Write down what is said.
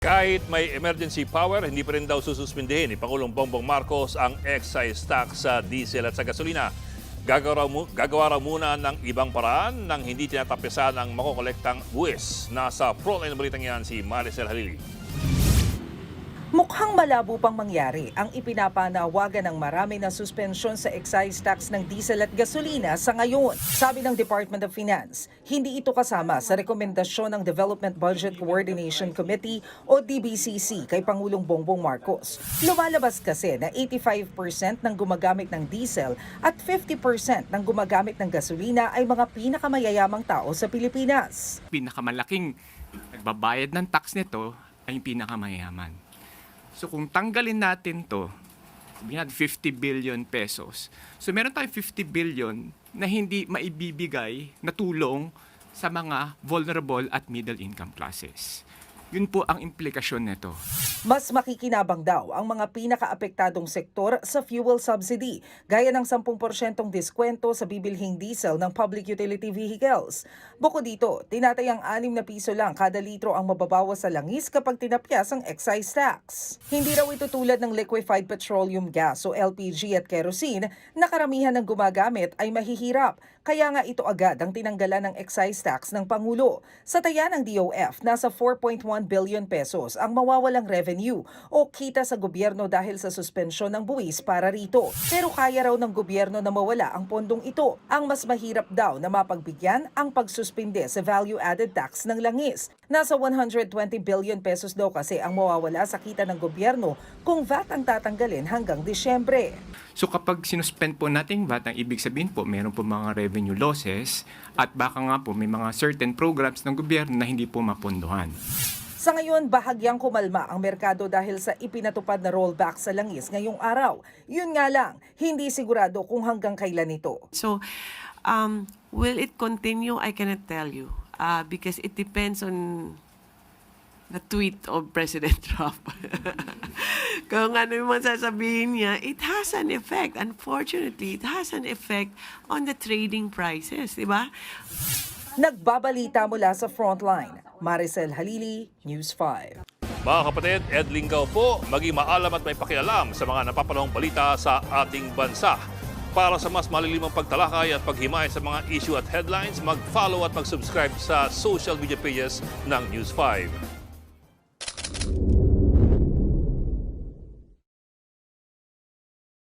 Kahit may emergency power, hindi pa rin daw sususpindihin ni Pangulong Bongbong Marcos ang excise tax sa diesel at sa gasolina. Gagawa raw muna ng ibang paraan nang hindi tinatapisan ang makokolektang buwis. Nasa frontline ng balitang yan si Maricel Halili. Mukhang malabo pang mangyari ang ipinapanawagan ng marami na suspensyon sa excise tax ng diesel at gasolina sa ngayon. Sabi ng Department of Finance, hindi ito kasama sa rekomendasyon ng Development Budget Coordination Committee o DBCC kay Pangulong Bongbong Marcos. Lumalabas kasi na 85% ng gumagamit ng diesel at 50% ng gumagamit ng gasolina ay mga pinakamayayamang tao sa Pilipinas. Pinakamalaking nagbabayad ng tax nito ay yung pinakamayaman. So kung tanggalin natin to, sabihin natin 50 billion pesos. So meron tayong 50 billion na hindi maibibigay na tulong sa mga vulnerable at middle income classes. Yun po ang implikasyon nito. Mas makikinabang daw ang mga pinakaapektadong sektor sa fuel subsidy, gaya ng 10% diskwento sa bibilhing diesel ng public utility vehicles. Bukod dito, tinatayang 6 na piso lang kada litro ang mababawas sa langis kapag tinapyas ang excise tax. Hindi raw ito tulad ng liquefied petroleum gas o LPG at kerosene na karamihan ng gumagamit ay mahihirap. Kaya nga ito agad ang tinanggalan ng excise tax ng Pangulo. Sa taya ng DOF, nasa 4.1 billion pesos ang mawawalang revenue o kita sa gobyerno dahil sa suspensyon ng buwis para rito. Pero kaya raw ng gobyerno na mawala ang pondong ito. Ang mas mahirap daw na mapagbigyan ang pagsuspinde sa value-added tax ng langis. Nasa 120 billion pesos daw kasi ang mawawala sa kita ng gobyerno kung VAT ang tatanggalin hanggang Disyembre. So kapag sinuspend po natin VAT, ang ibig sabihin po, meron po mga revenue losses at baka nga po may mga certain programs ng gobyerno na hindi po mapondohan. Sa ngayon, bahagyang kumalma ang merkado dahil sa ipinatupad na rollback sa langis ngayong araw. Yun nga lang, hindi sigurado kung hanggang kailan ito. So, will it continue? I cannot tell you because it depends on the tweet of President Trump. Kung ano yung sasabihin niya, it has an effect. Unfortunately, it has an effect on the trading prices, di ba? Nagbabalita mula sa Frontline, Maricel Halili, News 5. Mga kapatid, Ed Lingaw po, maging maalam at may pakialam sa mga napapanahong balita sa ating bansa. Para sa mas malilimang pagtalakay at paghimay sa mga issue at headlines, mag-follow at mag-subscribe sa social media pages ng News 5.